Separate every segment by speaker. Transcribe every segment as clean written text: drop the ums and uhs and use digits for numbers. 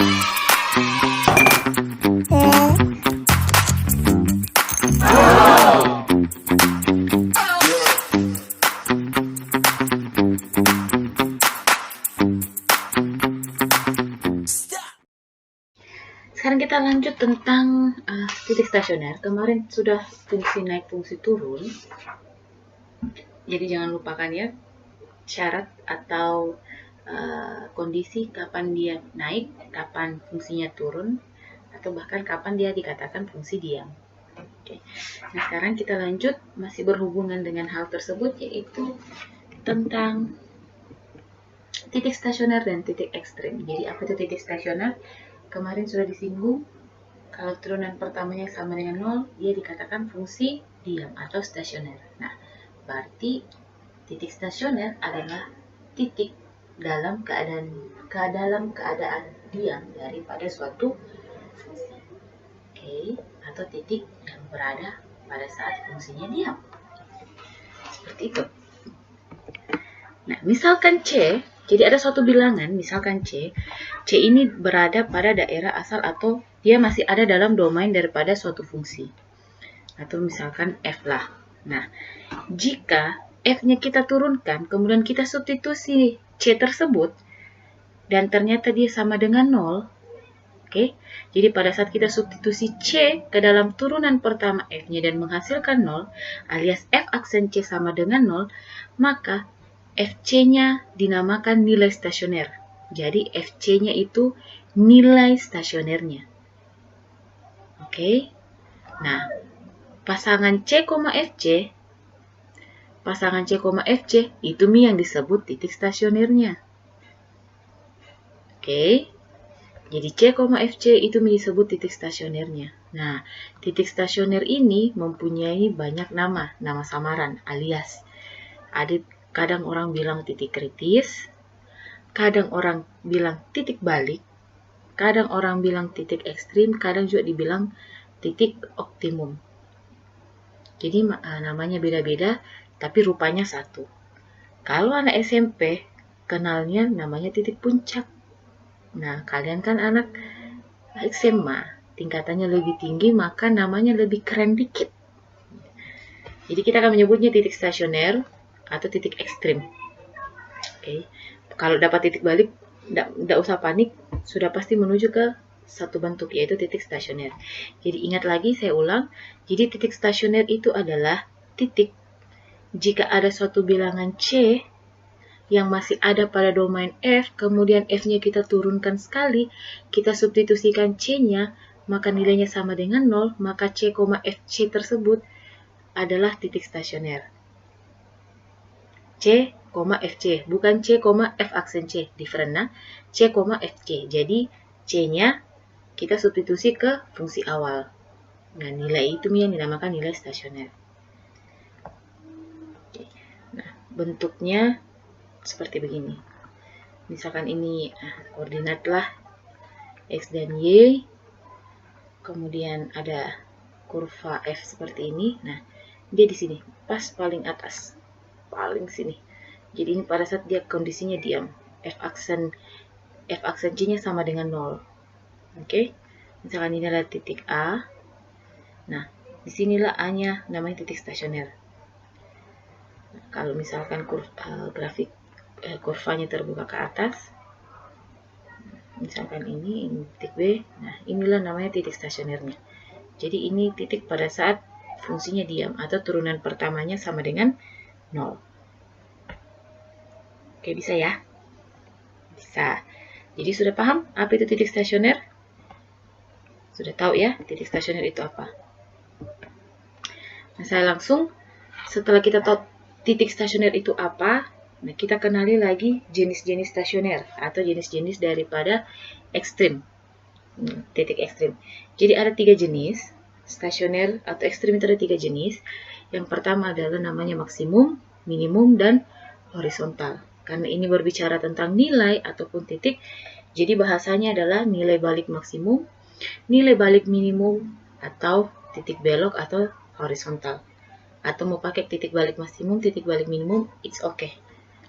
Speaker 1: Sekarang kita lanjut tentang titik stasioner. Kemarin sudah fungsi naik, fungsi turun. Jadi jangan lupakan ya syarat atau kondisi kapan dia naik, kapan fungsinya turun, atau bahkan kapan dia dikatakan fungsi diam. Oke. Nah, sekarang kita lanjut masih berhubungan dengan hal tersebut, yaitu tentang titik stasioner dan titik ekstrim. Jadi apa itu titik stasioner? Kemarin sudah disinggung, kalau turunan pertamanya sama dengan 0, dia dikatakan fungsi diam atau stasioner. Nah, berarti titik stasioner adalah titik dalam keadaan diam daripada suatu fungsi. Oke, atau titik yang berada pada saat fungsinya diam. Seperti itu. Nah, misalkan C, jadi ada suatu bilangan, misalkan C ini berada pada daerah asal atau dia masih ada dalam domain daripada suatu fungsi. Atau misalkan F lah. Nah, jika F-nya kita turunkan, kemudian kita substitusi C tersebut, dan ternyata dia sama dengan 0, oke? Jadi pada saat kita substitusi C ke dalam turunan pertama F-nya dan menghasilkan 0, alias F aksen C sama dengan 0, maka FC-nya dinamakan nilai stasioner. Jadi FC-nya itu nilai stasionernya. Oke. Nah, pasangan C, FC, pasangan C, FC itu yang disebut titik stasionernya. Oke. Jadi C, FC itu disebut titik stasionernya. Nah, titik stasioner ini mempunyai banyak nama samaran alias kadang orang bilang titik kritis, kadang orang bilang titik balik, kadang orang bilang titik ekstrim, kadang juga dibilang titik optimum. Jadi namanya beda-beda, tapi rupanya satu. Kalau anak SMP, kenalnya namanya titik puncak. Nah, kalian kan anak SMA, tingkatannya lebih tinggi, maka namanya lebih keren dikit. Jadi kita akan menyebutnya titik stasioner atau titik ekstrim. Oke. Kalau dapat titik balik, tidak usah panik, sudah pasti menuju ke satu bentuk, yaitu titik stasioner. Jadi ingat lagi, saya ulang. Jadi titik stasioner itu adalah titik jika ada suatu bilangan C yang masih ada pada domain F, kemudian F-nya kita turunkan sekali, kita substitusikan C-nya, maka nilainya sama dengan 0, maka C, FC tersebut adalah titik stasioner. C, FC, bukan C, F aksen C, different nah. C, FC. Jadi C-nya kita substitusi ke fungsi awal. Nah, nilai itu yang dinamakan nilai stasioner. Nah, bentuknya seperti begini. Misalkan ini koordinat lah X dan Y. Kemudian ada kurva F seperti ini. Nah, dia di sini, pas paling atas. Paling sini. Jadi ini pada saat dia kondisinya diam. F aksen C-nya sama dengan 0. Oke. Misalkan ini adalah titik A. Nah, disinilah A-nya namanya titik stasioner. Nah, kalau misalkan grafik kurvanya terbuka ke atas, misalkan ini titik B. Nah, inilah namanya titik stasionernya. Jadi ini titik pada saat fungsinya diam atau turunan pertamanya sama dengan 0. Oke, bisa ya? Bisa. Jadi sudah paham apa itu titik stasioner? Sudah tahu ya titik stasioner itu apa? Nah, saya langsung setelah kita tahu titik stasioner itu apa, nah kita kenali lagi jenis-jenis stasioner atau jenis-jenis daripada ekstrim. Titik ekstrim. Jadi ada 3 jenis stasioner atau ekstrim, itu ada 3 jenis. Yang pertama adalah namanya maksimum, minimum, dan horizontal. Karena ini berbicara tentang nilai ataupun titik, jadi bahasanya adalah nilai balik maksimum, nilai balik minimum, atau titik belok atau horizontal. Atau mau pakai titik balik maksimum, titik balik minimum, it's okay.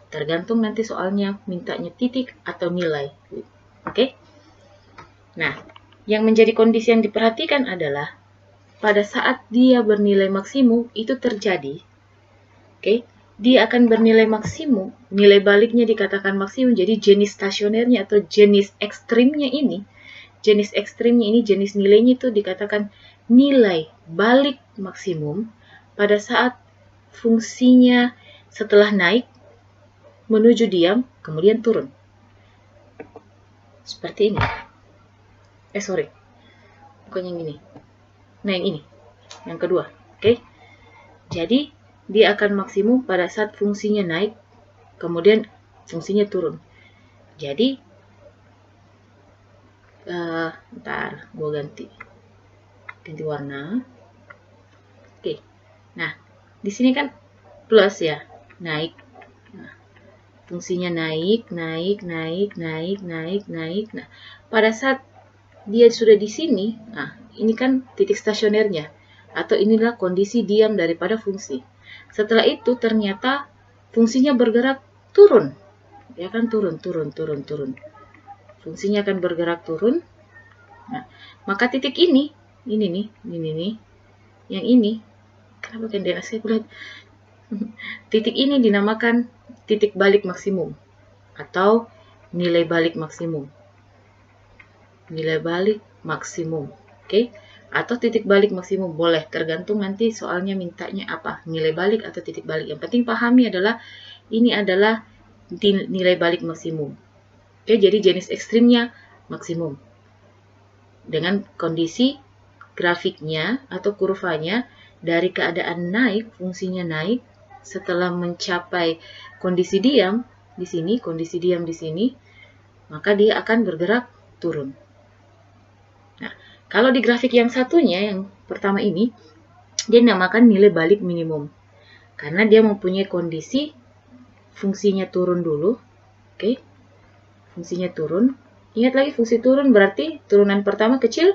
Speaker 1: Tergantung nanti soalnya mintanya titik atau nilai. Oke? Nah, yang menjadi kondisi yang diperhatikan adalah pada saat dia bernilai maksimum itu terjadi, oke, dia akan bernilai maksimum, nilai baliknya dikatakan maksimum, jadi jenis stasionernya atau jenis ekstrimnya ini, jenis nilainya itu dikatakan nilai balik maksimum pada saat fungsinya setelah naik menuju diam, kemudian turun. Seperti ini. Sorry. Bukan yang ini. Nah, yang ini. Yang kedua. Oke. Jadi, dia akan maksimum pada saat fungsinya naik, kemudian fungsinya turun. Jadi, ntar gue ganti warna. Oke. Nah, di sini kan plus ya, naik. Nah, fungsinya naik. Nah, pada saat dia sudah di sini, nah, ini kan titik stasionernya, atau inilah kondisi diam daripada fungsi. Setelah itu ternyata fungsinya bergerak turun, ya kan, turun. Fungsinya akan bergerak turun. Nah, maka titik ini nih, yang ini, kenapa kan dia saya lihat? Titik ini dinamakan titik balik maksimum atau nilai balik maksimum. Nilai balik maksimum, oke? Atau titik balik maksimum, boleh, tergantung nanti soalnya mintanya apa, nilai balik atau titik balik. Yang penting pahami adalah ini adalah nilai balik maksimum. Oke, jadi jenis ekstrimnya maksimum. Dengan kondisi grafiknya atau kurvanya dari keadaan naik, fungsinya naik, setelah mencapai kondisi diam di sini, maka dia akan bergerak turun. Nah, kalau di grafik yang satunya, yang pertama ini, dia dinamakan nilai balik minimum. Karena dia mempunyai kondisi fungsinya turun dulu. Oke. Fungsinya turun. Ingat lagi, fungsi turun berarti turunan pertama kecil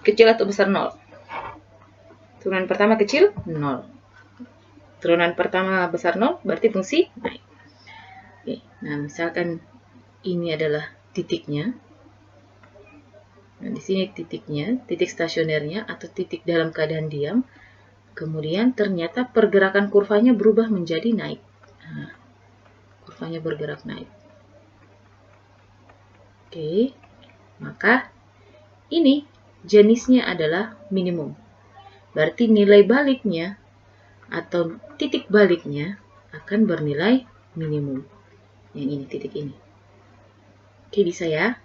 Speaker 1: atau besar 0? Turunan pertama kecil, 0. Turunan pertama besar 0, berarti fungsi naik. Oke. Nah, misalkan ini adalah titiknya. Nah, di sini titiknya, titik stasionernya atau titik dalam keadaan diam. Kemudian ternyata pergerakan kurvanya berubah menjadi naik. Nah, kurvanya bergerak naik. Oke, maka ini jenisnya adalah minimum. Berarti nilai baliknya atau titik baliknya akan bernilai minimum. Yang ini, titik ini. Oke, bisa ya?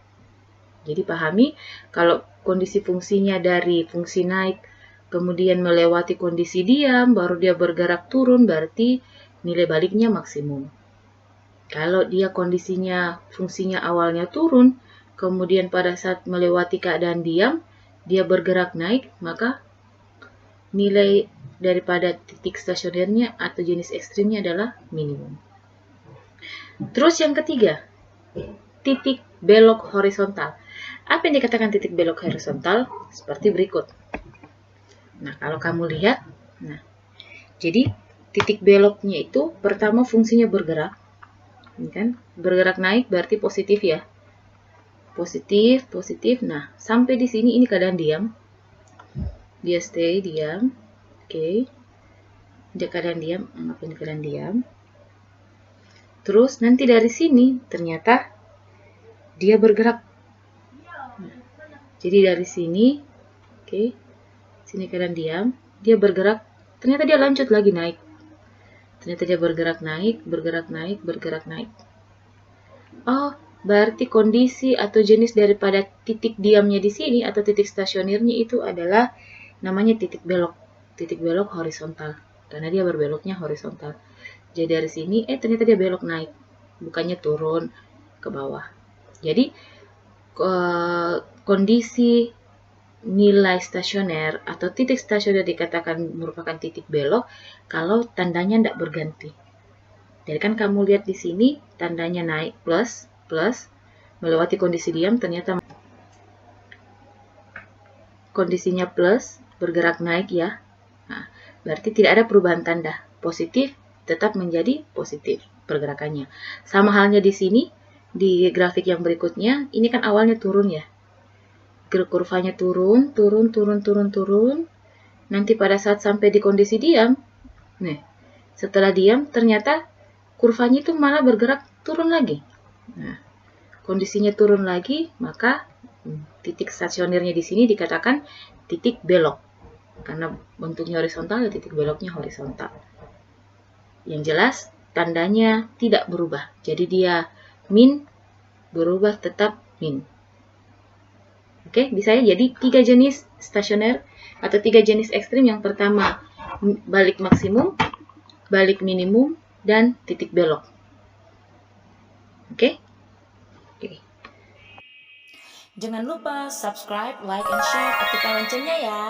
Speaker 1: Jadi pahami, kalau kondisi fungsinya dari fungsi naik, kemudian melewati kondisi diam, baru dia bergerak turun, berarti nilai baliknya maksimum. Kalau dia kondisinya, fungsinya awalnya turun, kemudian pada saat melewati keadaan diam, dia bergerak naik, maka nilai daripada titik stasionernya atau jenis ekstrimnya adalah minimum. Terus yang ketiga, titik belok horizontal. Apa yang dikatakan titik belok horizontal? Seperti berikut. Nah, kalau kamu lihat, nah, jadi titik beloknya itu pertama fungsinya bergerak. Ini kan bergerak naik berarti positif ya. Positif. Nah, sampai di sini ini keadaan diam. Dia stay diam. Oke. Dia keadaan diam, anggapin keadaan diam. Terus nanti dari sini ternyata dia bergerak. Nah, jadi dari sini, oke, sini keadaan diam, dia bergerak. Ternyata dia lanjut lagi naik. Ternyata dia bergerak naik. Oh, berarti kondisi atau jenis daripada titik diamnya di sini atau titik stasionernya itu adalah namanya titik belok horizontal. Karena dia berbeloknya horizontal. Jadi dari sini, ternyata dia belok naik, bukannya turun ke bawah. Jadi kondisi nilai stasioner atau titik stasioner dikatakan merupakan titik belok kalau tandanya tidak berganti. Jadi kan kamu lihat di sini tandanya naik plus, melewati kondisi diam ternyata kondisinya plus, bergerak naik ya. Nah, berarti tidak ada perubahan tanda. Positif tetap menjadi positif pergerakannya. Sama halnya di sini, di grafik yang berikutnya, ini kan awalnya turun ya. Kurvanya turun, turun, turun, turun, turun. Nanti pada saat sampai di kondisi diam, nih, setelah diam ternyata kurvanya itu malah bergerak turun lagi. Nah, kondisinya turun lagi, maka titik stasionernya di sini dikatakan titik belok. Karena bentuknya horizontal, ya titik beloknya horizontal. Yang jelas, tandanya tidak berubah. Jadi dia min, berubah tetap min. Oke, bisa ya. Jadi 3 jenis stasioner atau 3 jenis ekstrim. Yang pertama, balik maksimum, balik minimum, dan titik belok. Oke? Oke.
Speaker 2: Jangan lupa subscribe, like, and share, aktifkan loncengnya ya.